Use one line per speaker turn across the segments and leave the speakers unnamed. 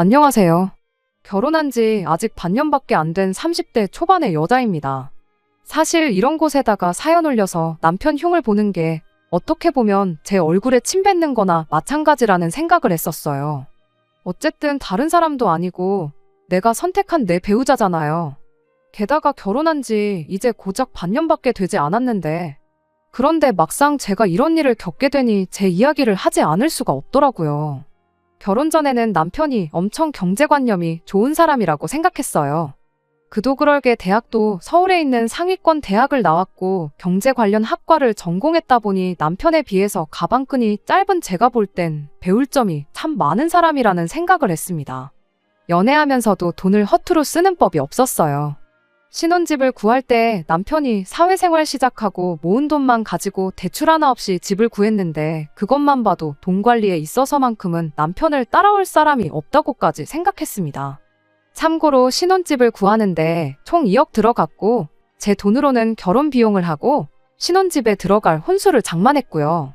안녕하세요. 결혼한 지 아직 반년밖에 안 된 30대 초반의 여자입니다. 사실 이런 곳에다가 사연 올려서 남편 흉을 보는 게 어떻게 보면 제 얼굴에 침 뱉는 거나 마찬가지라는 생각을 했었어요. 어쨌든 다른 사람도 아니고 내가 선택한 내 배우자잖아요. 게다가 결혼한 지 이제 고작 반년밖에 되지 않았는데 그런데 막상 제가 이런 일을 겪게 되니 제 이야기를 하지 않을 수가 없더라고요. 결혼 전에는 남편이 엄청 경제관념이 좋은 사람이라고 생각했어요. 그도 그럴게 대학도 서울에 있는 상위권 대학을 나왔고 경제 관련 학과를 전공했다 보니 남편에 비해서 가방끈이 짧은 제가 볼 땐 배울 점이 참 많은 사람이라는 생각을 했습니다. 연애하면서도 돈을 허투루 쓰는 법이 없었어요. 신혼집을 구할 때 남편이 사회생활 시작하고 모은 돈만 가지고 대출 하나 없이 집을 구했는데 그것만 봐도 돈 관리에 있어서만큼은 남편을 따라올 사람이 없다고까지 생각했습니다. 참고로 신혼집을 구하는데 총 2억 들어갔고 제 돈으로는 결혼 비용을 하고 신혼집에 들어갈 혼수를 장만했고요.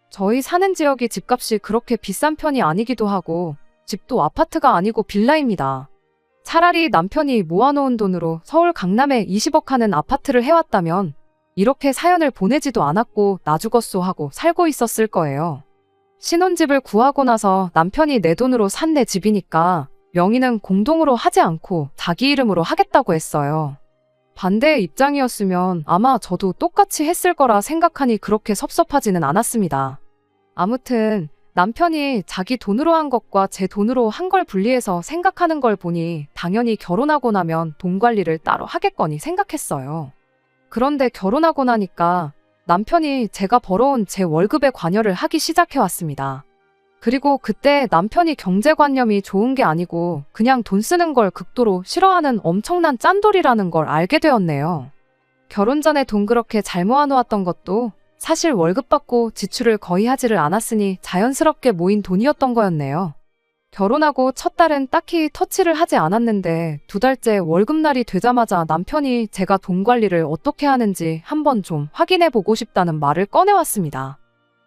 저희 사는 지역이 집값이 그렇게 비싼 편이 아니기도 하고 집도 아파트가 아니고 빌라입니다. 차라리 남편이 모아놓은 돈으로 서울 강남에 20억 하는 아파트를 해왔다면 이렇게 사연을 보내지도 않았고 나 죽었소 하고 살고 있었을 거예요. 신혼집을 구하고 나서 남편이 내 돈으로 산 내 집이니까 명의는 공동으로 하지 않고 자기 이름으로 하겠다고 했어요. 반대의 입장이었으면 아마 저도 똑같이 했을 거라 생각하니 그렇게 섭섭하지는 않았습니다. 아무튼 남편이 자기 돈으로 한 것과 제 돈으로 한 걸 분리해서 생각하는 걸 보니 당연히 결혼하고 나면 돈 관리를 따로 하겠거니 생각했어요. 그런데 결혼하고 나니까 남편이 제가 벌어온 제 월급에 관여를 하기 시작해왔습니다. 그리고 그때 남편이 경제관념이 좋은 게 아니고 그냥 돈 쓰는 걸 극도로 싫어하는 엄청난 짠돌이라는 걸 알게 되었네요. 결혼 전에 돈 그렇게 잘 모아놓았던 것도 사실 월급 받고 지출을 거의 하지를 않았으니 자연스럽게 모인 돈이었던 거였네요. 결혼하고 첫 달은 딱히 터치를 하지 않았는데 2달째 월급날이 되자마자 남편이 제가 돈 관리를 어떻게 하는지 한번 좀 확인해보고 싶다는 말을 꺼내왔습니다.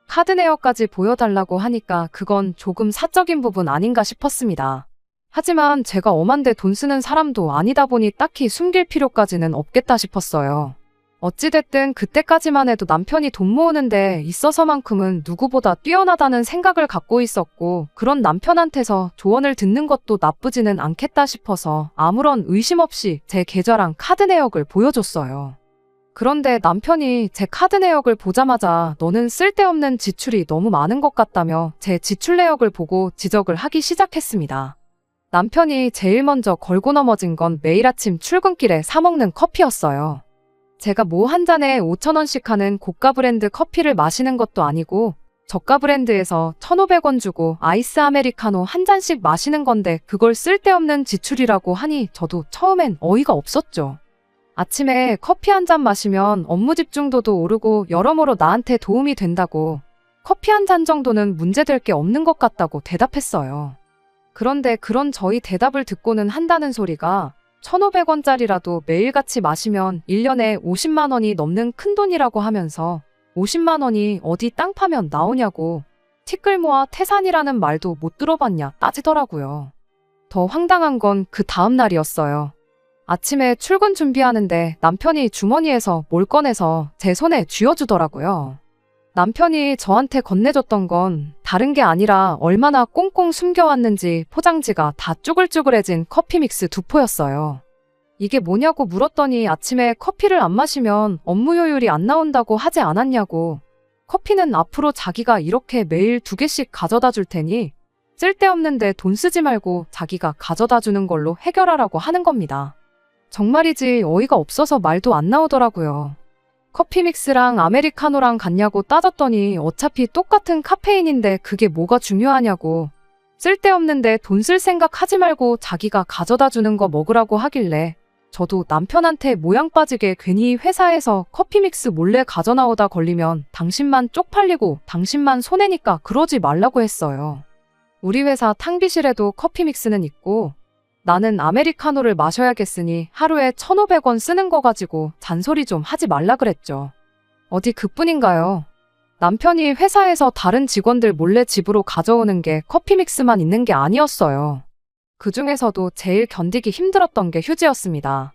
카드 내역까지 보여달라고 하니까 그건 조금 사적인 부분 아닌가 싶었습니다. 하지만 제가 엄한데 돈 쓰는 사람도 아니다 보니 딱히 숨길 필요까지는 없겠다 싶었어요. 어찌됐든 그때까지만 해도 남편이 돈 모으는데 있어서만큼은 누구보다 뛰어나다는 생각을 갖고 있었고 그런 남편한테서 조언을 듣는 것도 나쁘지는 않겠다 싶어서 아무런 의심 없이 제 계좌랑 카드 내역을 보여줬어요. 그런데 남편이 제 카드 내역을 보자마자 너는 쓸데없는 지출이 너무 많은 것 같다며 제 지출 내역을 보고 지적을 하기 시작했습니다. 남편이 제일 먼저 걸고 넘어진 건 매일 아침 출근길에 사먹는 커피였어요. 제가 뭐 한 잔에 5,000원씩 하는 고가 브랜드 커피를 마시는 것도 아니고 저가 브랜드에서 1,500원 주고 아이스 아메리카노 한 잔씩 마시는 건데 그걸 쓸데없는 지출이라고 하니 저도 처음엔 어이가 없었죠. 아침에 커피 한 잔 마시면 업무 집중도도 오르고 여러모로 나한테 도움이 된다고 커피 한 잔 정도는 문제될 게 없는 것 같다고 대답했어요. 그런데 그런 저희 대답을 듣고는 한다는 소리가 1,500원짜리라도 매일같이 마시면 1년에 50만 원이 넘는 큰돈이라고 하면서 50만 원이 어디 땅 파면 나오냐고 티끌 모아 태산이라는 말도 못 들어봤냐 따지더라고요. 더 황당한 건 그 다음 날이었어요. 아침에 출근 준비하는데 남편이 주머니에서 뭘 꺼내서 제 손에 쥐어주더라고요. 남편이 저한테 건네줬던 건 다른 게 아니라 얼마나 꽁꽁 숨겨왔는지 포장지가 다 쭈글쭈글해진 커피 믹스 2포였어요. 이게 뭐냐고 물었더니 아침에 커피를 안 마시면 업무 효율이 안 나온다고 하지 않았냐고. 커피는 앞으로 자기가 이렇게 매일 2개씩 가져다 줄 테니 쓸데없는데 돈 쓰지 말고 자기가 가져다 주는 걸로 해결하라고 하는 겁니다. 정말이지 어이가 없어서 말도 안 나오더라고요. 커피 믹스랑 아메리카노랑 같냐고 따졌더니 어차피 똑같은 카페인인데 그게 뭐가 중요하냐고. 쓸데없는데 돈 쓸 생각 하지 말고 자기가 가져다 주는 거 먹으라고 하길래 저도 남편한테 모양 빠지게 괜히 회사에서 커피 믹스 몰래 가져나오다 걸리면 당신만 쪽팔리고 당신만 손해니까 그러지 말라고 했어요. 우리 회사 탕비실에도 커피 믹스는 있고 나는 아메리카노를 마셔야겠으니 하루에 1,500원 쓰는 거 가지고 잔소리 좀 하지 말라 그랬죠. 어디 그뿐인가요? 남편이 회사에서 다른 직원들 몰래 집으로 가져오는 게 커피 믹스만 있는 게 아니었어요. 그 중에서도 제일 견디기 힘들었던 게 휴지였습니다.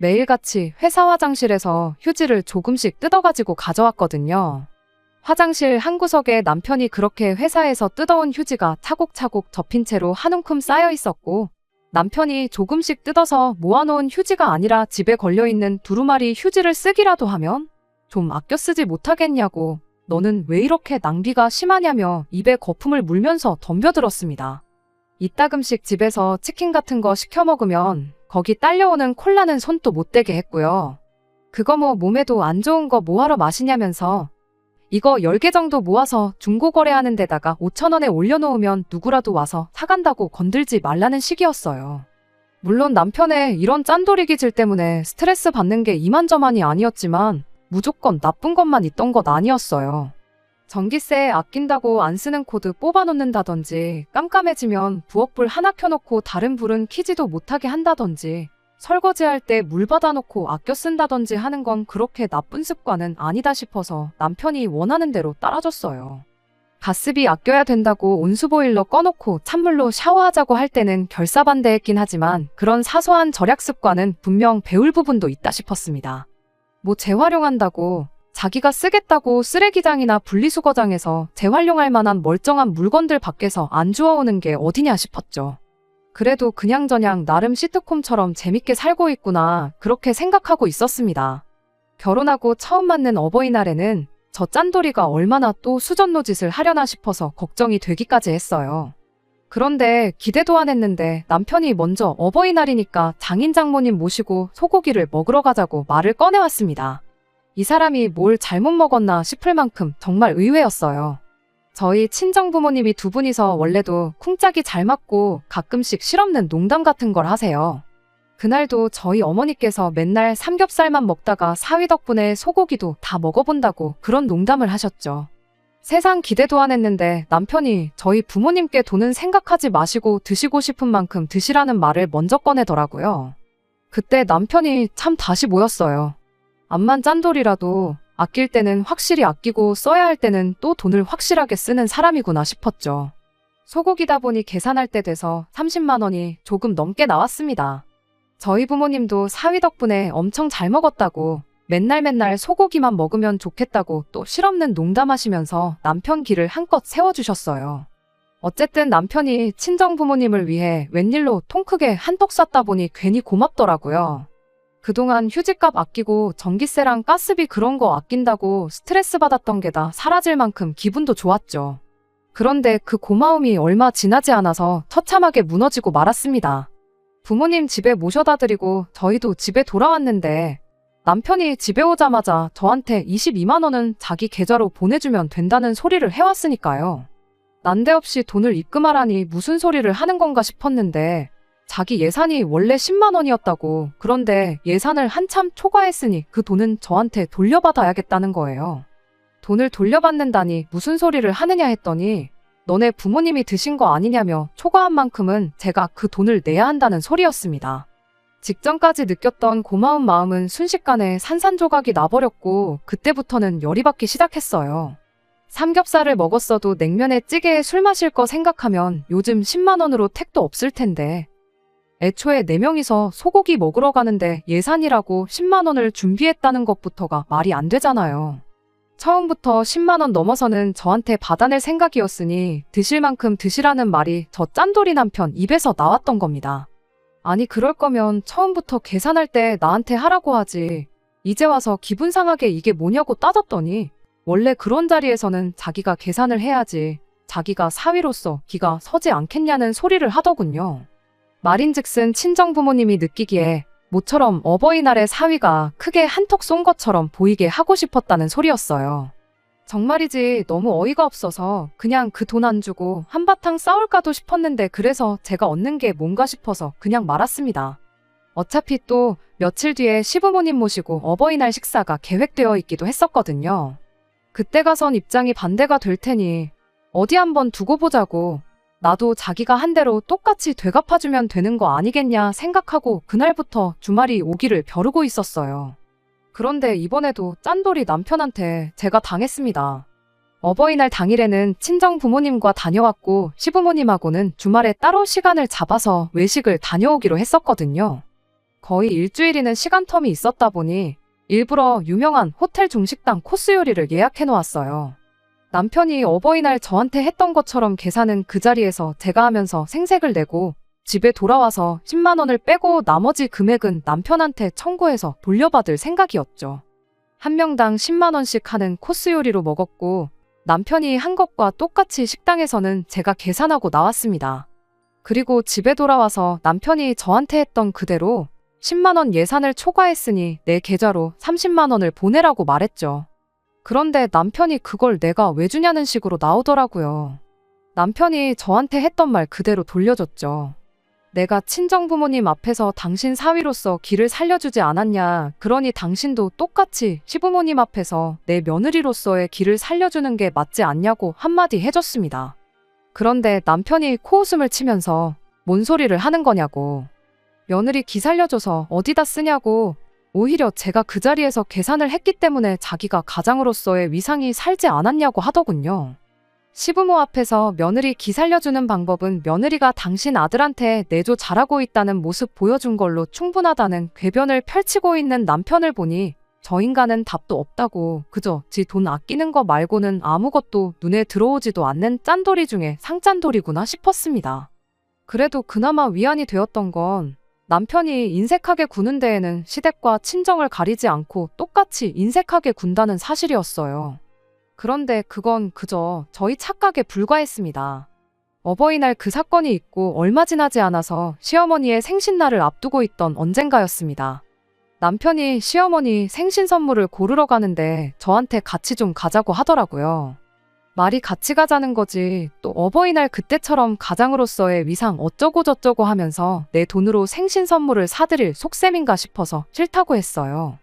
매일같이 회사 화장실에서 휴지를 조금씩 뜯어가지고 가져왔거든요. 화장실 한 구석에 남편이 그렇게 회사에서 뜯어온 휴지가 차곡차곡 접힌 채로 한 움큼 쌓여 있었고, 남편이 조금씩 뜯어서 모아놓은 휴지가 아니라 집에 걸려있는 두루마리 휴지를 쓰기라도 하면 좀 아껴 쓰지 못하겠냐고, 너는 왜 이렇게 낭비가 심하냐며 입에 거품을 물면서 덤벼들었습니다. 이따금씩 집에서 치킨 같은 거 시켜 먹으면 거기 딸려오는 콜라는 손도 못 대게 했고요. 그거 뭐 몸에도 안 좋은 거 뭐하러 마시냐면서 이거 10개 정도 모아서 중고거래하는 데다가 5,000원에 올려놓으면 누구라도 와서 사간다고 건들지 말라는 식이었어요. 물론 남편의 이런 짠돌이 기질 때문에 스트레스 받는 게 이만저만이 아니었지만 무조건 나쁜 것만 있던 것 아니었어요. 전기세 아낀다고 안 쓰는 코드 뽑아놓는다든지, 깜깜해지면 부엌불 하나 켜놓고 다른 불은 켜지도 못하게 한다든지, 설거지할 때 물 받아놓고 아껴 쓴다든지 하는 건 그렇게 나쁜 습관은 아니다 싶어서 남편이 원하는 대로 따라줬어요. 가스비 아껴야 된다고 온수보일러 꺼놓고 찬물로 샤워하자고 할 때는 결사반대했긴 하지만 그런 사소한 절약 습관은 분명 배울 부분도 있다 싶었습니다. 뭐 재활용한다고, 자기가 쓰겠다고 쓰레기장이나 분리수거장에서 재활용할 만한 멀쩡한 물건들 밖에서 안 주워오는 게 어디냐 싶었죠. 그래도 그냥저냥 나름 시트콤처럼 재밌게 살고 있구나, 그렇게 생각하고 있었습니다. 결혼하고 처음 맞는 어버이날에는 저 짠돌이가 얼마나 또 수전노 짓을 하려나 싶어서 걱정이 되기까지 했어요. 그런데 기대도 안 했는데 남편이 먼저 어버이날이니까 장인 장모님 모시고 소고기를 먹으러 가자고 말을 꺼내왔습니다. 이 사람이 뭘 잘못 먹었나 싶을 만큼 정말 의외였어요. 저희 친정부모님이 두 분이서 원래도 쿵짝이 잘 맞고 가끔씩 실없는 농담 같은 걸 하세요. 그날도 저희 어머니께서 맨날 삼겹살만 먹다가 사위 덕분에 소고기도 다 먹어본다고 그런 농담을 하셨죠. 세상 기대도 안 했는데 남편이 저희 부모님께 돈은 생각하지 마시고 드시고 싶은 만큼 드시라는 말을 먼저 꺼내더라고요. 그때 남편이 참 다시 모였어요. 암만 짠돌이라도 아낄 때는 확실히 아끼고 써야 할 때는 또 돈을 확실하게 쓰는 사람이구나 싶었죠. 소고기다 보니 계산할 때 돼서 30만 원이 조금 넘게 나왔습니다. 저희 부모님도 사위 덕분에 엄청 잘 먹었다고, 맨날 소고기만 먹으면 좋겠다고 또 실없는 농담하시면서 남편 길을 한껏 세워주셨어요. 어쨌든 남편이 친정 부모님을 위해 웬일로 통 크게 한턱 쐈다 보니 괜히 고맙더라고요. 그동안 휴지값 아끼고 전기세랑 가스비 그런 거 아낀다고 스트레스 받았던 게 다 사라질 만큼 기분도 좋았죠. 그런데 그 고마움이 얼마 지나지 않아서 처참하게 무너지고 말았습니다. 부모님 집에 모셔다 드리고 저희도 집에 돌아왔는데 남편이 집에 오자마자 저한테 22만 원은 자기 계좌로 보내주면 된다는 소리를 해왔으니까요. 난데없이 돈을 입금하라니 무슨 소리를 하는 건가 싶었는데 자기 예산이 원래 10만 원이었다고, 그런데 예산을 한참 초과했으니 그 돈은 저한테 돌려받아야겠다는 거예요. 돈을 돌려받는다니 무슨 소리를 하느냐 했더니 너네 부모님이 드신 거 아니냐며 초과한 만큼은 제가 그 돈을 내야 한다는 소리였습니다. 직전까지 느꼈던 고마운 마음은 순식간에 산산조각이 나버렸고 그때부터는 열이 받기 시작했어요. 삼겹살을 먹었어도 냉면에 찌개에 술 마실 거 생각하면 요즘 10만 원으로 택도 없을 텐데 애초에 4명이서 소고기 먹으러 가는데 예산이라고 10만 원을 준비했다는 것부터가 말이 안 되잖아요. 처음부터 10만 원 넘어서는 저한테 받아낼 생각이었으니 드실 만큼 드시라는 말이 저 짠돌이 남편 입에서 나왔던 겁니다. 아니 그럴 거면 처음부터 계산할 때 나한테 하라고 하지. 이제 와서 기분 상하게 이게 뭐냐고 따졌더니 원래 그런 자리에서는 자기가 계산을 해야지 자기가 사위로서 기가 서지 않겠냐는 소리를 하더군요. 말인즉슨 친정부모님이 느끼기에 모처럼 어버이날에 사위가 크게 한턱 쏜 것처럼 보이게 하고 싶었다는 소리였어요. 정말이지 너무 어이가 없어서 그냥 그 돈 안 주고 한바탕 싸울까도 싶었는데 그래서 제가 얻는 게 뭔가 싶어서 그냥 말았습니다. 어차피 또 며칠 뒤에 시부모님 모시고 어버이날 식사가 계획되어 있기도 했었거든요. 그때 가선 입장이 반대가 될 테니 어디 한번 두고 보자고, 나도 자기가 한 대로 똑같이 되갚아주면 되는 거 아니겠냐 생각하고 그날부터 주말이 오기를 벼르고 있었어요. 그런데 이번에도 짠돌이 남편한테 제가 당했습니다. 어버이날 당일에는 친정 부모님과 다녀왔고 시부모님하고는 주말에 따로 시간을 잡아서 외식을 다녀오기로 했었거든요. 거의 일주일이는 시간 텀이 있었다 보니 일부러 유명한 호텔 중식당 코스 요리를 예약해 놓았어요. 남편이 어버이날 저한테 했던 것처럼 계산은 그 자리에서 제가 하면서 생색을 내고 집에 돌아와서 10만 원을 빼고 나머지 금액은 남편한테 청구해서 돌려받을 생각이었죠. 한 명당 10만 원씩 하는 코스 요리로 먹었고 남편이 한 것과 똑같이 식당에서는 제가 계산하고 나왔습니다. 그리고 집에 돌아와서 남편이 저한테 했던 그대로 10만 원 예산을 초과했으니 내 계좌로 30만 원을 보내라고 말했죠. 그런데 남편이 그걸 내가 왜 주냐는 식으로 나오더라고요. 남편이 저한테 했던 말 그대로 돌려줬죠. 내가 친정부모님 앞에서 당신 사위로서 길을 살려주지 않았냐. 그러니 당신도 똑같이 시부모님 앞에서 내 며느리로서의 길을 살려주는 게 맞지 않냐고 한마디 해줬습니다. 그런데 남편이 코웃음을 치면서 뭔 소리를 하는 거냐고. 며느리 기 살려줘서 어디다 쓰냐고. 오히려 제가 그 자리에서 계산을 했기 때문에 자기가 가장으로서의 위상이 살지 않았냐고 하더군요. 시부모 앞에서 며느리 기 살려주는 방법은 며느리가 당신 아들한테 내조 잘하고 있다는 모습 보여준 걸로 충분하다는 궤변을 펼치고 있는 남편을 보니 저 인간은 답도 없다고 그저 지 돈 아끼는 거 말고는 아무것도 눈에 들어오지도 않는 짠돌이 중에 상짠돌이구나 싶었습니다. 그래도 그나마 위안이 되었던 건 남편이 인색하게 구는 데에는 시댁과 친정을 가리지 않고 똑같이 인색하게 군다는 사실이었어요. 그런데 그건 그저 저희 착각에 불과했습니다. 어버이날 그 사건이 있고 얼마 지나지 않아서 시어머니의 생신날을 앞두고 있던 언젠가였습니다. 남편이 시어머니 생신 선물을 고르러 가는데 저한테 같이 좀 가자고 하더라고요. 말이 같이 가자는 거지 또 어버이날 그때처럼 가장으로서의 위상 어쩌고저쩌고 하면서 내 돈으로 생신 선물을 사드릴 속셈인가 싶어서 싫다고 했어요.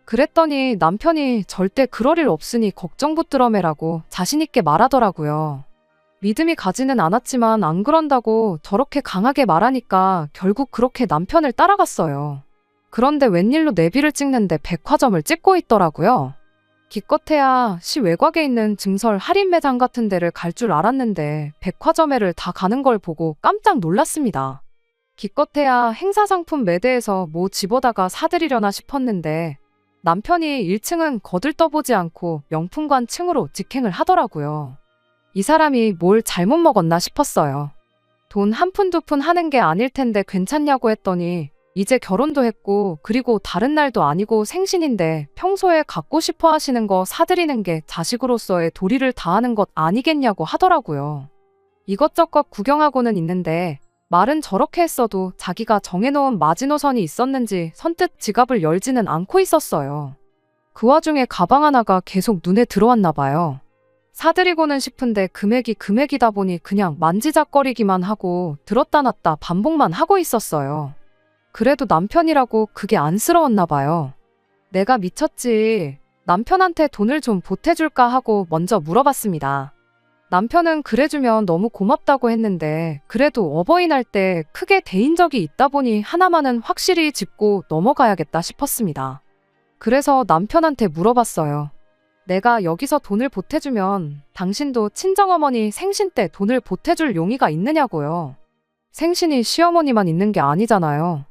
그랬더니 남편이 절대 그럴 일 없으니 걱정 붙들어매라고 자신있게 말하더라고요. 믿음이 가지는 않았지만 안 그런다고 저렇게 강하게 말하니까 결국 그렇게 남편을 따라갔어요. 그런데 웬일로 내비를 찍는데 백화점을 찍고 있더라고요. 기껏해야 시 외곽에 있는 증설 할인 매장 같은 데를 갈 줄 알았는데 백화점에를 다 가는 걸 보고 깜짝 놀랐습니다. 기껏해야 행사 상품 매대에서 뭐 집어다가 사드리려나 싶었는데 남편이 1층은 거들떠보지 않고 명품관 층으로 직행을 하더라고요. 이 사람이 뭘 잘못 먹었나 싶었어요. 돈 한 푼 두 푼 하는 게 아닐 텐데 괜찮냐고 했더니 이제 결혼도 했고 그리고 다른 날도 아니고 생신인데 평소에 갖고 싶어 하시는 거 사드리는 게 자식으로서의 도리를 다하는 것 아니겠냐고 하더라고요. 이것저것 구경하고는 있는데 말은 저렇게 했어도 자기가 정해놓은 마지노선이 있었는지 선뜻 지갑을 열지는 않고 있었어요. 그 와중에 가방 하나가 계속 눈에 들어왔나 봐요. 사드리고는 싶은데 금액이 금액이다 보니 그냥 만지작거리기만 하고 들었다 놨다 반복만 하고 있었어요. 그래도 남편이라고 그게 안쓰러웠나 봐요. 내가 미쳤지. 남편한테 돈을 좀 보태줄까 하고 먼저 물어봤습니다. 남편은 그래주면 너무 고맙다고 했는데 그래도 어버이날 때 크게 대인 적이 있다 보니 하나만은 확실히 짚고 넘어가야겠다 싶었습니다. 그래서 남편한테 물어봤어요. 내가 여기서 돈을 보태주면 당신도 친정어머니 생신 때 돈을 보태줄 용의가 있느냐고요. 생신이 시어머니만 있는 게 아니잖아요.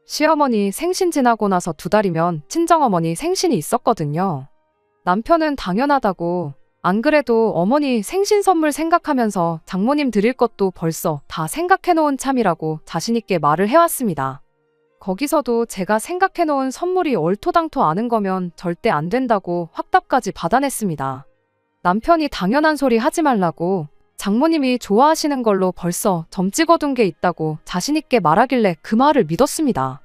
시어머니 생신 지나고 나서 2달이면 친정어머니 생신이 있었거든요. 남편은 당연하다고 안 그래도 어머니 생신 선물 생각하면서 장모님 드릴 것도 벌써 다 생각해놓은 참이라고 자신있게 말을 해왔습니다. 거기서도 제가 생각해놓은 선물이 얼토당토 않은 거면 절대 안 된다고 확답까지 받아냈습니다. 남편이 당연한 소리 하지 말라고 장모님이 좋아하시는 걸로 벌써 점 찍어둔 게 있다고 자신있게 말하길래 그 말을 믿었습니다.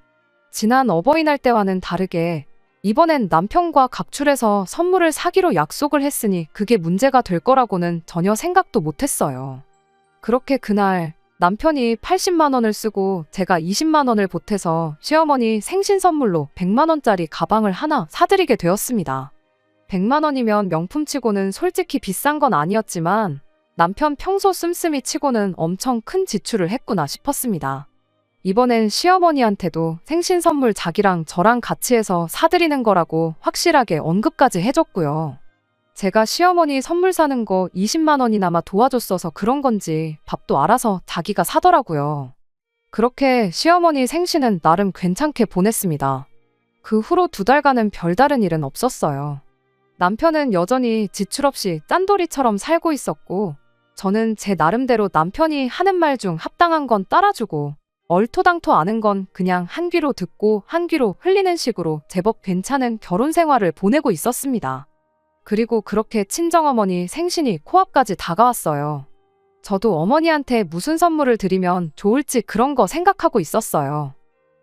지난 어버이날 때와는 다르게 이번엔 남편과 각출해서 선물을 사기로 약속을 했으니 그게 문제가 될 거라고는 전혀 생각도 못했어요. 그렇게 그날 남편이 80만 원을 쓰고 제가 20만 원을 보태서 시어머니 생신 선물로 100만 원짜리 가방을 하나 사드리게 되었습니다. 100만 원이면 명품치고는 솔직히 비싼 건 아니었지만 남편 평소 씀씀이 치고는 엄청 큰 지출을 했구나 싶었습니다. 이번엔 시어머니한테도 생신 선물 자기랑 저랑 같이 해서 사드리는 거라고 확실하게 언급까지 해줬고요. 제가 시어머니 선물 사는 거 20만 원이나마 도와줬어서 그런 건지 밥도 알아서 자기가 사더라고요. 그렇게 시어머니 생신은 나름 괜찮게 보냈습니다. 그 후로 2달간은 별다른 일은 없었어요. 남편은 여전히 지출 없이 짠돌이처럼 살고 있었고, 저는 제 나름대로 남편이 하는 말 중 합당한 건 따라주고, 얼토당토 아는 건 그냥 한 귀로 듣고 한 귀로 흘리는 식으로 제법 괜찮은 결혼 생활을 보내고 있었습니다. 그리고 그렇게 친정어머니 생신이 코앞까지 다가왔어요. 저도 어머니한테 무슨 선물을 드리면 좋을지 그런 거 생각하고 있었어요.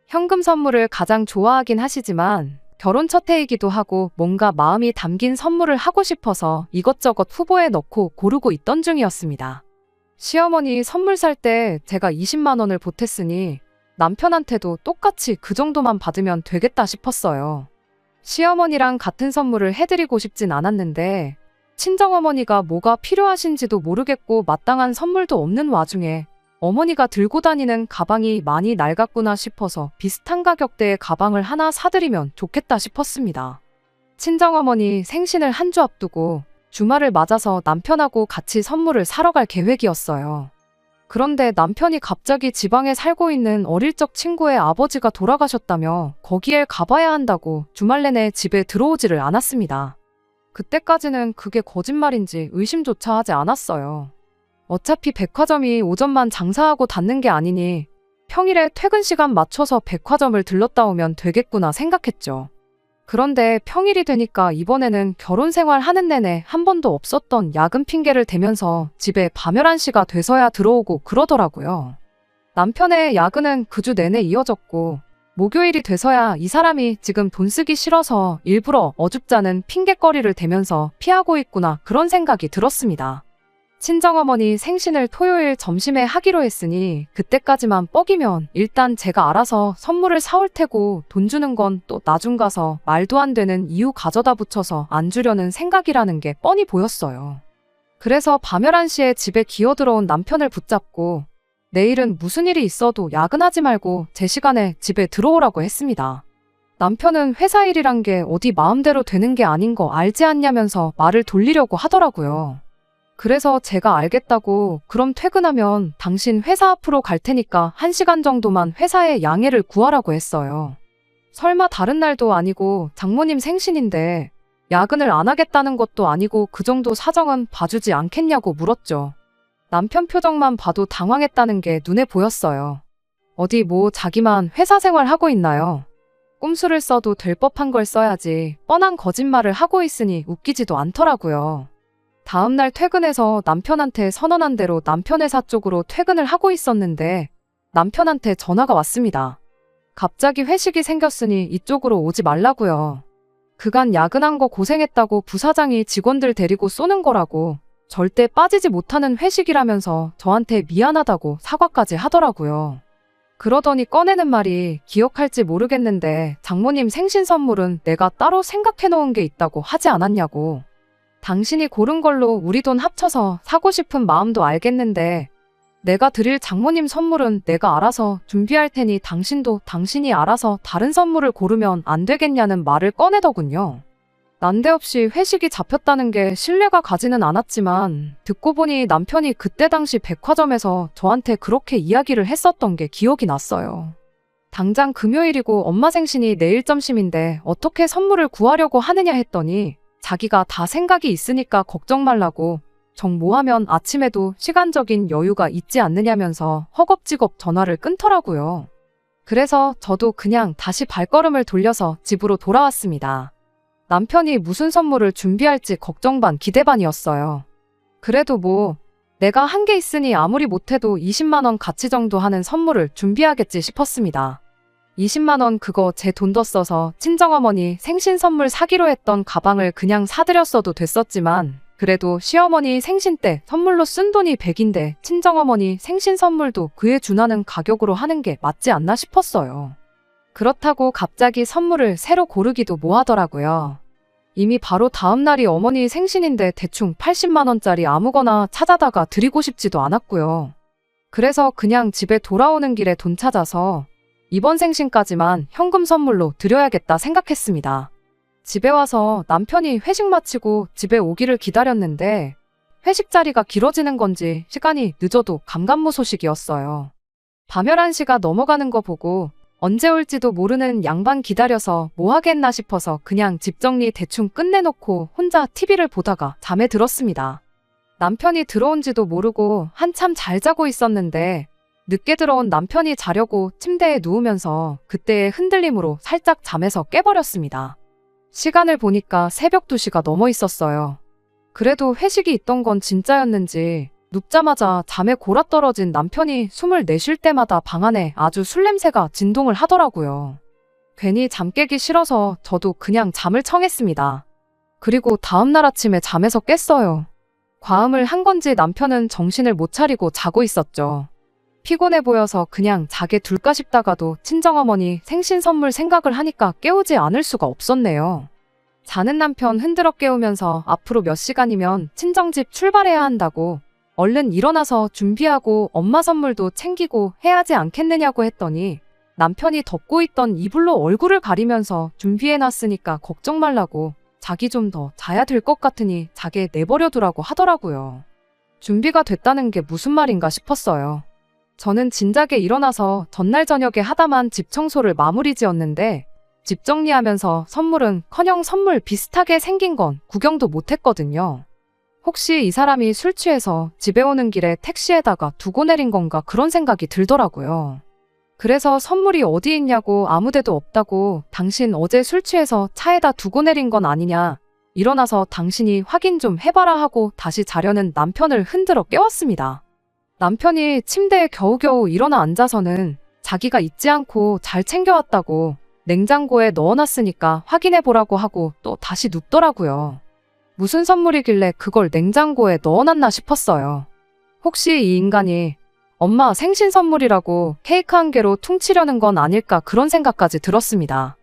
현금 선물을 가장 좋아하긴 하시지만 결혼 첫 해이기도 하고 뭔가 마음이 담긴 선물을 하고 싶어서 이것저것 후보에 넣고 고르고 있던 중이었습니다. 시어머니 선물 살 때 제가 20만 원을 보탰으니 남편한테도 똑같이 그 정도만 받으면 되겠다 싶었어요. 시어머니랑 같은 선물을 해드리고 싶진 않았는데 친정어머니가 뭐가 필요하신지도 모르겠고 마땅한 선물도 없는 와중에 어머니가 들고 다니는 가방이 많이 낡았구나 싶어서 비슷한 가격대의 가방을 하나 사드리면 좋겠다 싶었습니다. 친정어머니 생신을 한 주 앞두고 주말을 맞아서 남편하고 같이 선물을 사러 갈 계획이었어요. 그런데 남편이 갑자기 지방에 살고 있는 어릴 적 친구의 아버지가 돌아가셨다며 거기에 가봐야 한다고 주말 내내 집에 들어오지를 않았습니다. 그때까지는 그게 거짓말인지 의심조차 하지 않았어요. 어차피 백화점이 오전만 장사하고 닫는 게 아니니 평일에 퇴근 시간 맞춰서 백화점을 들렀다 오면 되겠구나 생각했죠. 그런데 평일이 되니까 이번에는 결혼 생활 하는 내내 한 번도 없었던 야근 핑계를 대면서 집에 밤 11시가 돼서야 들어오고 그러더라고요. 남편의 야근은 그 주 내내 이어졌고 목요일이 돼서야 이 사람이 지금 돈 쓰기 싫어서 일부러 어줍잖은 핑계거리를 대면서 피하고 있구나 그런 생각이 들었습니다. 친정어머니 생신을 토요일 점심에 하기로 했으니 그때까지만 뻐기면 일단 제가 알아서 선물을 사올 테고 돈 주는 건 또 나중 가서 말도 안 되는 이유 가져다 붙여서 안 주려는 생각이라는 게 뻔히 보였어요. 그래서 밤 11시에 집에 기어들어온 남편을 붙잡고 내일은 무슨 일이 있어도 야근하지 말고 제 시간에 집에 들어오라고 했습니다. 남편은 회사 일이란 게 어디 마음대로 되는 게 아닌 거 알지 않냐면서 말을 돌리려고 하더라고요. 그래서 제가 알겠다고 그럼 퇴근하면 당신 회사 앞으로 갈 테니까 1시간 정도만 회사에 양해를 구하라고 했어요. 설마 다른 날도 아니고 장모님 생신인데 야근을 안 하겠다는 것도 아니고 그 정도 사정은 봐주지 않겠냐고 물었죠. 남편 표정만 봐도 당황했다는 게 눈에 보였어요. 어디 뭐 자기만 회사 생활 하고 있나요? 꼼수를 써도 될 법한 걸 써야지 뻔한 거짓말을 하고 있으니 웃기지도 않더라고요. 다음날 퇴근해서 남편한테 선언한 대로 남편 회사 쪽으로 퇴근을 하고 있었는데 남편한테 전화가 왔습니다. 갑자기 회식이 생겼으니 이쪽으로 오지 말라고요. 그간 야근한 거 고생했다고 부사장이 직원들 데리고 쏘는 거라고 절대 빠지지 못하는 회식이라면서 저한테 미안하다고 사과까지 하더라고요. 그러더니 꺼내는 말이 기억할지 모르겠는데 장모님 생신 선물은 내가 따로 생각해 놓은 게 있다고 하지 않았냐고. 당신이 고른 걸로 우리 돈 합쳐서 사고 싶은 마음도 알겠는데 내가 드릴 장모님 선물은 내가 알아서 준비할 테니 당신도 당신이 알아서 다른 선물을 고르면 안 되겠냐는 말을 꺼내더군요. 난데없이 회식이 잡혔다는 게 신뢰가 가지는 않았지만 듣고 보니 남편이 그때 당시 백화점에서 저한테 그렇게 이야기를 했었던 게 기억이 났어요. 당장 금요일이고 엄마 생신이 내일 점심인데 어떻게 선물을 구하려고 하느냐 했더니 자기가 다 생각이 있으니까 걱정 말라고 정모하면 아침에도 시간적인 여유가 있지 않느냐면서 허겁지겁 전화를 끊더라고요. 그래서 저도 그냥 다시 발걸음을 돌려서 집으로 돌아왔습니다. 남편이 무슨 선물을 준비할지 걱정 반 기대 반이었어요. 그래도 뭐 내가 한 게 있으니 아무리 못해도 20만 원 가치 정도 하는 선물을 준비하겠지 싶었습니다. 20만 원 그거 제 돈 더 써서 친정어머니 생신 선물 사기로 했던 가방을 그냥 사드렸어도 됐었지만 그래도 시어머니 생신 때 선물로 쓴 돈이 100인데 친정어머니 생신 선물도 그에 준하는 가격으로 하는 게 맞지 않나 싶었어요. 그렇다고 갑자기 선물을 새로 고르기도 뭐하더라고요. 이미 바로 다음 날이 어머니 생신인데 대충 80만 원짜리 아무거나 찾아다가 드리고 싶지도 않았고요. 그래서 그냥 집에 돌아오는 길에 돈 찾아서 이번 생신까지만 현금 선물로 드려야겠다 생각했습니다. 집에 와서 남편이 회식 마치고 집에 오기를 기다렸는데 회식 자리가 길어지는 건지 시간이 늦어도 감감무소식이었어요. 밤 11시가 넘어가는 거 보고 언제 올지도 모르는 양반 기다려서 뭐 하겠나 싶어서 그냥 집 정리 대충 끝내놓고 혼자 TV를 보다가 잠에 들었습니다. 남편이 들어온지도 모르고 한참 잘 자고 있었는데 늦게 들어온 남편이 자려고 침대에 누우면서 그때의 흔들림으로 살짝 잠에서 깨버렸습니다. 시간을 보니까 새벽 2시가 넘어 있었어요. 그래도 회식이 있던 건 진짜였는지 눕자마자 잠에 골아떨어진 남편이 숨을 내쉴 때마다 방 안에 아주 술 냄새가 진동을 하더라고요. 괜히 잠 깨기 싫어서 저도 그냥 잠을 청했습니다. 그리고 다음날 아침에 잠에서 깼어요. 과음을 한 건지 남편은 정신을 못 차리고 자고 있었죠. 피곤해 보여서 그냥 자게 둘까 싶다가도 친정어머니 생신 선물 생각을 하니까 깨우지 않을 수가 없었네요. 자는 남편 흔들어 깨우면서 앞으로 몇 시간이면 친정집 출발해야 한다고 얼른 일어나서 준비하고 엄마 선물도 챙기고 해야지 않겠느냐고 했더니 남편이 덮고 있던 이불로 얼굴을 가리면서 준비해놨으니까 걱정 말라고 자기 좀 더 자야 될 것 같으니 자게 내버려두라고 하더라고요. 준비가 됐다는 게 무슨 말인가 싶었어요. 저는 진작에 일어나서 전날 저녁에 하다만 집 청소를 마무리 지었는데 집 정리하면서 선물은커녕 선물 비슷하게 생긴 건 구경도 못했거든요. 혹시 이 사람이 술 취해서 집에 오는 길에 택시에다가 두고 내린 건가 그런 생각이 들더라고요. 그래서 선물이 어디 있냐고 아무데도 없다고 당신 어제 술 취해서 차에다 두고 내린 건 아니냐 일어나서 당신이 확인 좀 해봐라 하고 다시 자려는 남편을 흔들어 깨웠습니다. 남편이 침대에 겨우겨우 일어나 앉아서는 자기가 잊지 않고 잘 챙겨왔다고 냉장고에 넣어놨으니까 확인해보라고 하고 또 다시 눕더라고요. 무슨 선물이길래 그걸 냉장고에 넣어놨나 싶었어요. 혹시 이 인간이 엄마 생신 선물이라고 케이크 한 개로 퉁치려는 건 아닐까 그런 생각까지 들었습니다.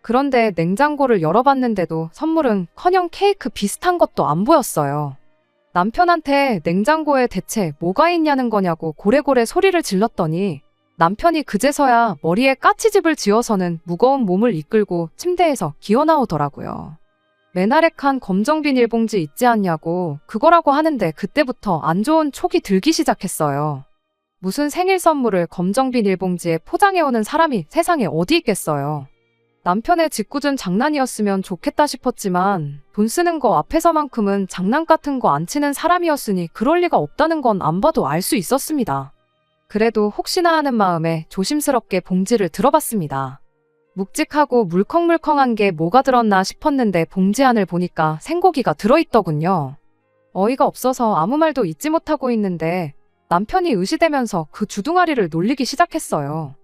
그런데 냉장고를 열어봤는데도 선물은커녕 케이크 비슷한 것도 안 보였어요. 남편한테 냉장고에 대체 뭐가 있냐는 거냐고 고래고래 소리를 질렀더니 남편이 그제서야 머리에 까치집을 지어서는 무거운 몸을 이끌고 침대에서 기어나오더라고요. 메나렉한 검정 비닐봉지 있지 않냐고 그거라고 하는데 그때부터 안 좋은 촉이 들기 시작했어요. 무슨 생일 선물을 검정 비닐봉지에 포장해오는 사람이 세상에 어디 있겠어요. 남편의 짓궂은 장난이었으면 좋겠다 싶었지만 돈 쓰는 거 앞에서만큼은 장난 같은 거 안 치는 사람이었으니 그럴 리가 없다는 건 안 봐도 알 수 있었습니다. 그래도 혹시나 하는 마음에 조심스럽게 봉지를 들어봤습니다. 묵직하고 물컹물컹한 게 뭐가 들었나 싶었는데 봉지 안을 보니까 생고기가 들어있더군요. 어이가 없어서 아무 말도 잊지 못하고 있는데 남편이 의시되면서 그 주둥아리를 놀리기 시작했어요.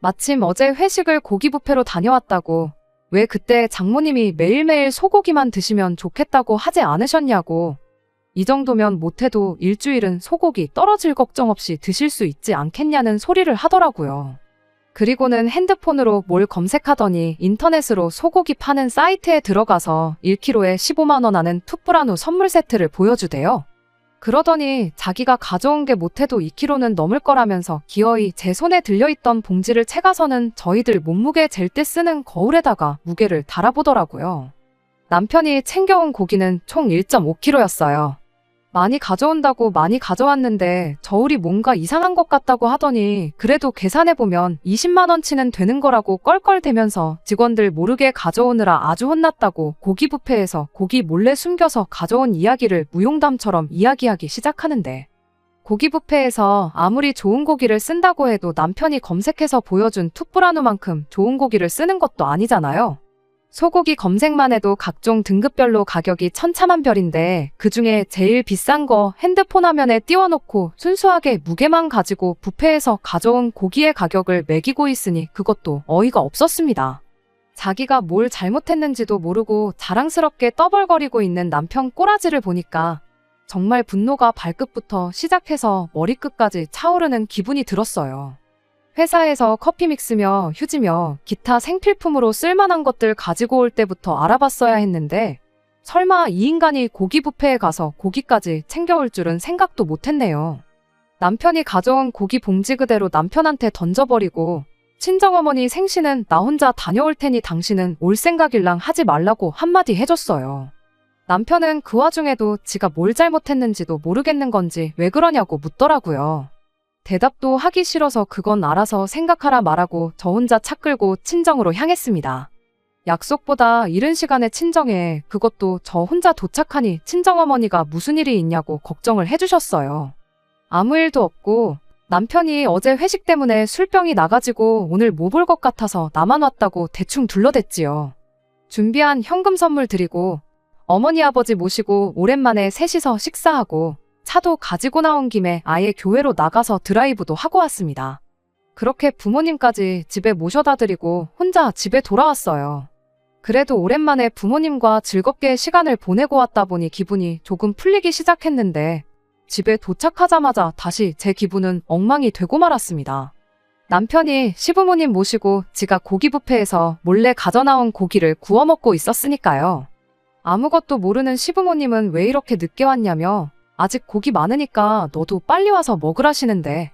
마침 어제 회식을 고기 뷔페로 다녀왔다고 왜 그때 장모님이 매일매일 소고기만 드시면 좋겠다고 하지 않으셨냐고 이 정도면 못해도 일주일은 소고기 떨어질 걱정 없이 드실 수 있지 않겠냐는 소리를 하더라고요. 그리고는 핸드폰으로 뭘 검색하더니 인터넷으로 소고기 파는 사이트에 들어가서 1kg에 15만 원 하는 툭브라누 선물 세트를 보여주대요. 그러더니 자기가 가져온 게 못해도 2kg는 넘을 거라면서 기어이 제 손에 들려있던 봉지를 채가서는 저희들 몸무게 잴 때 쓰는 거울에다가 무게를 달아보더라고요. 남편이 챙겨온 고기는 총 1.5kg였어요. 많이 가져온다고 많이 가져왔는데 저울이 뭔가 이상한 것 같다고 하더니 그래도 계산해보면 20만 원치는 되는 거라고 껄껄대면서 직원들 모르게 가져오느라 아주 혼났다고 고기 뷔페에서 고기 몰래 숨겨서 가져온 이야기를 무용담처럼 이야기하기 시작하는데 고기 뷔페에서 아무리 좋은 고기를 쓴다고 해도 남편이 검색해서 보여준 툭브라누만큼 좋은 고기를 쓰는 것도 아니잖아요. 소고기 검색만 해도 각종 등급별로 가격이 천차만별인데 그중에 제일 비싼 거 핸드폰 화면에 띄워놓고 순수하게 무게만 가지고 뷔페에서 가져온 고기의 가격을 매기고 있으니 그것도 어이가 없었습니다. 자기가 뭘 잘못했는지도 모르고 자랑스럽게 떠벌거리고 있는 남편 꼬라지를 보니까 정말 분노가 발끝부터 시작해서 머리끝까지 차오르는 기분이 들었어요. 회사에서 커피 믹스며 휴지며 기타 생필품으로 쓸만한 것들 가지고 올 때부터 알아봤어야 했는데 설마 이 인간이 고기 뷔페에 가서 고기까지 챙겨올 줄은 생각도 못했네요. 남편이 가져온 고기 봉지 그대로 남편한테 던져버리고 친정어머니 생신은 나 혼자 다녀올 테니 당신은 올 생각일랑 하지 말라고 한마디 해줬어요. 남편은 그 와중에도 지가 뭘 잘못했는지도 모르겠는 건지 왜 그러냐고 묻더라고요. 대답도 하기 싫어서 그건 알아서 생각하라 말하고 저 혼자 차 끌고 친정으로 향했습니다. 약속보다 이른 시간에 친정에, 그것도 저 혼자 도착하니 친정어머니가 무슨 일이 있냐고 걱정을 해주셨어요. 아무 일도 없고 남편이 어제 회식 때문에 술병이 나가지고 오늘 못 볼 것 같아서 나만 왔다고 대충 둘러댔지요. 준비한 현금 선물 드리고 어머니 아버지 모시고 오랜만에 셋이서 식사하고 차도 가지고 나온 김에 아예 교회로 나가서 드라이브도 하고 왔습니다. 그렇게 부모님까지 집에 모셔다 드리고 혼자 집에 돌아왔어요. 그래도 오랜만에 부모님과 즐겁게 시간을 보내고 왔다 보니 기분이 조금 풀리기 시작했는데 집에 도착하자마자 다시 제 기분은 엉망이 되고 말았습니다. 남편이 시부모님 모시고 지가 고기 뷔페에서 몰래 가져나온 고기를 구워 먹고 있었으니까요. 아무것도 모르는 시부모님은 왜 이렇게 늦게 왔냐며 아직 고기 많으니까 너도 빨리 와서 먹으라시는데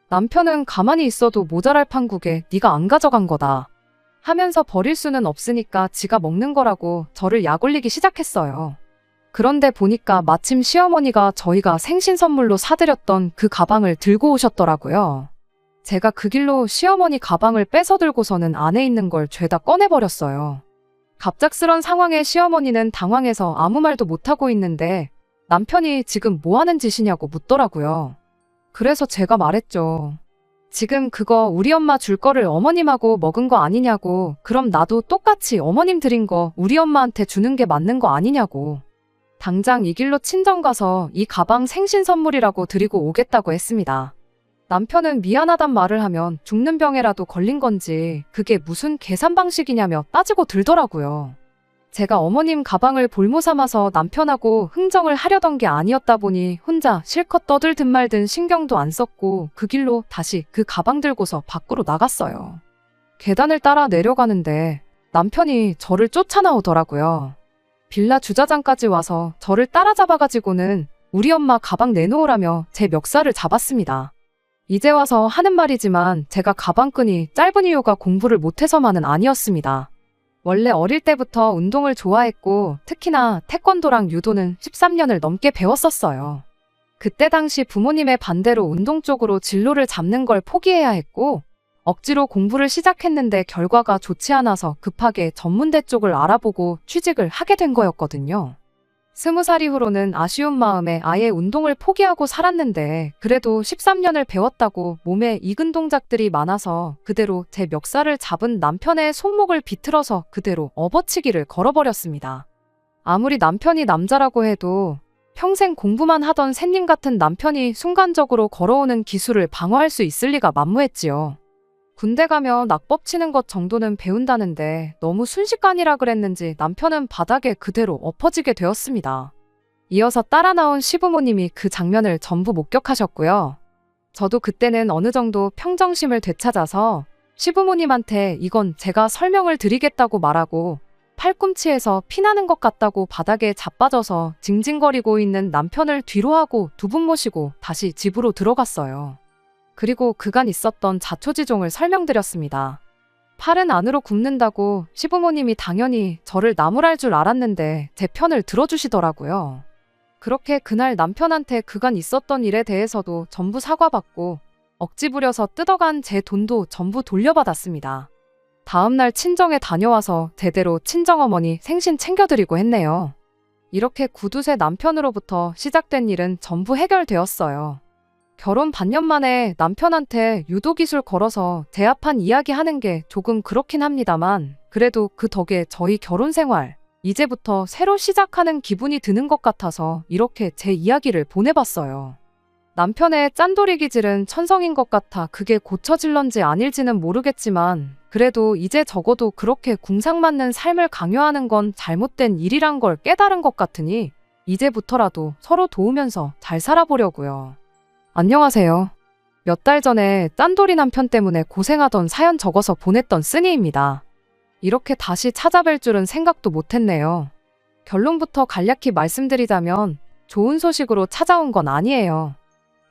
남편은 가만히 있어도 모자랄 판국에 네가 안 가져간 거다 하면서 버릴 수는 없으니까 지가 먹는 거라고 저를 약올리기 시작했어요. 그런데 보니까 마침 시어머니가 저희가 생신 선물로 사드렸던 그 가방을 들고 오셨더라고요. 제가 그 길로 시어머니 가방을 뺏어 들고서는 안에 있는 걸 죄다 꺼내버렸어요. 갑작스런 상황에 시어머니는 당황해서 아무 말도 못하고 있는데 남편이 지금 뭐 하는 짓이냐고 묻더라고요. 그래서 제가 말했죠. 지금 그거 우리 엄마 줄 거를 어머님하고 먹은 거 아니냐고. 그럼 나도 똑같이 어머님 드린 거 우리 엄마한테 주는 게 맞는 거 아니냐고. 당장 이 길로 친정 가서 이 가방 생신 선물이라고 드리고 오겠다고 했습니다. 남편은 미안하단 말을 하면 죽는 병에라도 걸린 건지 그게 무슨 계산 방식이냐며 따지고 들더라고요. 제가 어머님 가방을 볼모 삼아서 남편하고 흥정을 하려던 게 아니었다 보니 혼자 실컷 떠들든 말든 신경도 안 썼고 그 길로 다시 그 가방 들고서 밖으로 나갔어요. 계단을 따라 내려가는데 남편이 저를 쫓아나오더라고요. 빌라 주차장까지 와서 저를 따라잡아가지고는 우리 엄마 가방 내놓으라며 제 멱살을 잡았습니다. 이제 와서 하는 말이지만 제가 가방끈이 짧은 이유가 공부를 못해서만은 아니었습니다. 원래 어릴 때부터 운동을 좋아했고 특히나 태권도랑 유도는 13년을 넘게 배웠었어요. 그때 당시 부모님의 반대로 운동 쪽으로 진로를 잡는 걸 포기해야 했고 억지로 공부를 시작했는데 결과가 좋지 않아서 급하게 전문대 쪽을 알아보고 취직을 하게 된 거였거든요. 20살 이후로는 아쉬운 마음에 아예 운동을 포기하고 살았는데 그래도 13년을 배웠다고 몸에 익은 동작들이 많아서 그대로 제 멱살을 잡은 남편의 손목을 비틀어서 그대로 업어치기를 걸어버렸습니다. 아무리 남편이 남자라고 해도 평생 공부만 하던 샌님 같은 남편이 순간적으로 걸어오는 기술을 방어할 수 있을 리가 만무했지요. 군대 가면 낙법 치는 것 정도는 배운다는데 너무 순식간이라 그랬는지 남편은 바닥에 그대로 엎어지게 되었습니다. 이어서 따라 나온 시부모님이 그 장면을 전부 목격하셨고요. 저도 그때는 어느 정도 평정심을 되찾아서 시부모님한테 이건 제가 설명을 드리겠다고 말하고 팔꿈치에서 피나는 것 같다고 바닥에 자빠져서 징징거리고 있는 남편을 뒤로 하고 두 분 모시고 다시 집으로 들어갔어요. 그리고 그간 있었던 자초지종을 설명드렸습니다. 팔은 안으로 굽는다고 시부모님이 당연히 저를 나무랄 줄 알았는데 제 편을 들어주시더라고요. 그렇게 그날 남편한테 그간 있었던 일에 대해서도 전부 사과받고 억지 부려서 뜯어간 제 돈도 전부 돌려받았습니다. 다음날 친정에 다녀와서 제대로 친정어머니 생신 챙겨드리고 했네요. 이렇게 구두쇠 남편으로부터 시작된 일은 전부 해결되었어요. 결혼 반년 만에 남편한테 유도기술 걸어서 제압한 이야기 하는 게 조금 그렇긴 합니다만 그래도 그 덕에 저희 결혼 생활 이제부터 새로 시작하는 기분이 드는 것 같아서 이렇게 제 이야기를 보내봤어요. 남편의 짠돌이 기질은 천성인 것 같아 그게 고쳐질런지 아닐지는 모르겠지만 그래도 이제 적어도 그렇게 궁상맞는 삶을 강요하는 건 잘못된 일이란 걸 깨달은 것 같으니 이제부터라도 서로 도우면서 잘 살아보려고요. 안녕하세요. 몇 달 전에 짠돌이 남편 때문에 고생하던 사연 적어서 보냈던 쓰니입니다. 이렇게 다시 찾아뵐 줄은 생각도 못했네요. 결론부터 간략히 말씀드리자면 좋은 소식으로 찾아온 건 아니에요.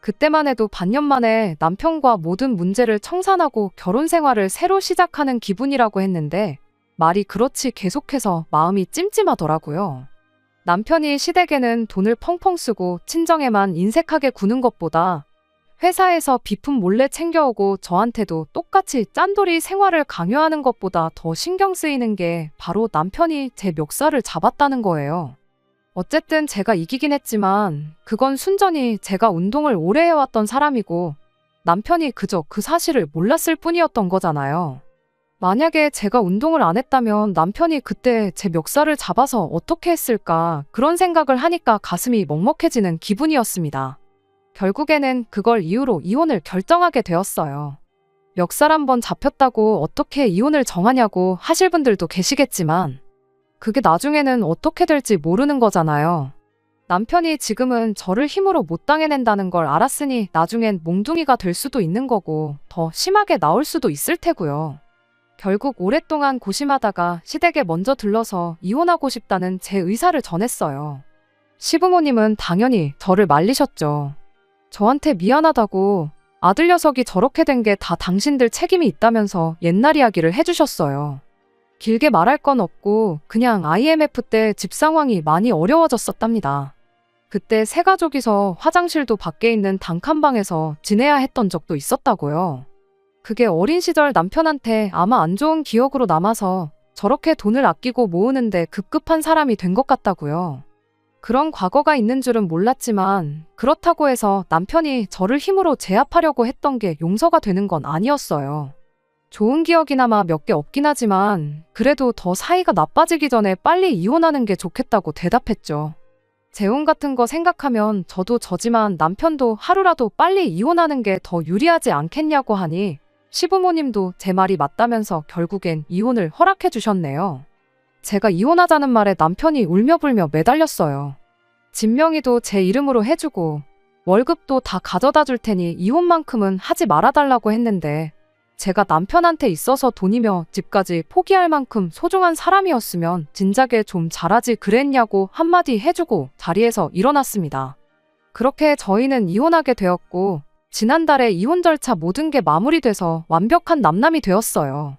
그때만 해도 반년 만에 남편과 모든 문제를 청산하고 결혼 생활을 새로 시작하는 기분이라고 했는데 말이 그렇지 계속해서 마음이 찜찜하더라고요. 남편이 시댁에는 돈을 펑펑 쓰고 친정에만 인색하게 구는 것보다 회사에서 비품 몰래 챙겨오고 저한테도 똑같이 짠돌이 생활을 강요하는 것보다 더 신경 쓰이는 게 바로 남편이 제 멱살을 잡았다는 거예요. 어쨌든 제가 이기긴 했지만 그건 순전히 제가 운동을 오래 해왔던 사람이고 남편이 그저 그 사실을 몰랐을 뿐이었던 거잖아요. 만약에 제가 운동을 안 했다면 남편이 그때 제 멱살을 잡아서 어떻게 했을까 그런 생각을 하니까 가슴이 먹먹해지는 기분이었습니다. 결국에는 그걸 이유로 이혼을 결정하게 되었어요. 멱살 한번 잡혔다고 어떻게 이혼을 정하냐고 하실 분들도 계시겠지만 그게 나중에는 어떻게 될지 모르는 거잖아요. 남편이 지금은 저를 힘으로 못 당해낸다는 걸 알았으니 나중엔 몽둥이가 될 수도 있는 거고 더 심하게 나올 수도 있을 테고요. 결국 오랫동안 고심하다가 시댁에 먼저 들러서 이혼하고 싶다는 제 의사를 전했어요. 시부모님은 당연히 저를 말리셨죠. 저한테 미안하다고 아들 녀석이 저렇게 된 게 다 당신들 책임이 있다면서 옛날 이야기를 해주셨어요. 길게 말할 건 없고 그냥 IMF 때 집 상황이 많이 어려워졌었답니다. 그때 세 가족이서 화장실도 밖에 있는 단칸방에서 지내야 했던 적도 있었다고요. 그게 어린 시절 남편한테 아마 안 좋은 기억으로 남아서 저렇게 돈을 아끼고 모으는데 급급한 사람이 된 것 같다고요. 그런 과거가 있는 줄은 몰랐지만 그렇다고 해서 남편이 저를 힘으로 제압하려고 했던 게 용서가 되는 건 아니었어요. 좋은 기억이나마 몇 개 없긴 하지만 그래도 더 사이가 나빠지기 전에 빨리 이혼하는 게 좋겠다고 대답했죠. 재혼 같은 거 생각하면 저도 저지만 남편도 하루라도 빨리 이혼하는 게 더 유리하지 않겠냐고 하니 시부모님도 제 말이 맞다면서 결국엔 이혼을 허락해 주셨네요. 제가 이혼하자는 말에 남편이 울며불며 매달렸어요. 집 명의도 제 이름으로 해주고 월급도 다 가져다 줄 테니 이혼만큼은 하지 말아달라고 했는데 제가 남편한테 있어서 돈이며 집까지 포기할 만큼 소중한 사람이었으면 진작에 좀 잘하지 그랬냐고 한마디 해주고 자리에서 일어났습니다. 그렇게 저희는 이혼하게 되었고 지난달에 이혼 절차 모든 게 마무리돼서 완벽한 남남이 되었어요.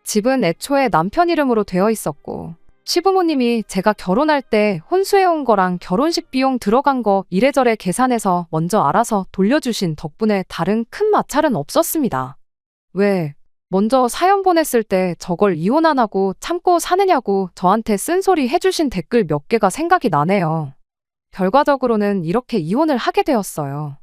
집은 애초에 남편 이름으로 되어 있었고 시부모님이 제가 결혼할 때 혼수해온 거랑 결혼식 비용 들어간 거 이래저래 계산해서 먼저 알아서 돌려주신 덕분에 다른 큰 마찰은 없었습니다. 왜? 먼저 사연 보냈을 때 저걸 이혼 안 하고 참고 사느냐고 저한테 쓴소리 해주신 댓글 몇 개가 생각이 나네요. 결과적으로는 이렇게 이혼을 하게 되었어요.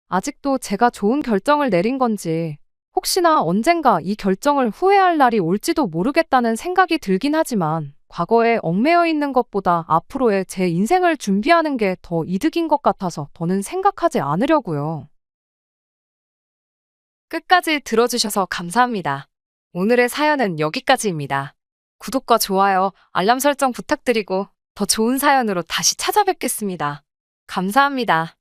아직도 제가 좋은 결정을 내린 건지 혹시나 언젠가 이 결정을 후회할 날이 올지도 모르겠다는 생각이 들긴 하지만 과거에 얽매여 있는 것보다 앞으로의 제 인생을 준비하는 게 더 이득인 것 같아서 더는 생각하지 않으려고요. 끝까지 들어주셔서 감사합니다. 오늘의 사연은 여기까지입니다. 구독과 좋아요, 알람 설정 부탁드리고 더 좋은 사연으로 다시 찾아뵙겠습니다. 감사합니다.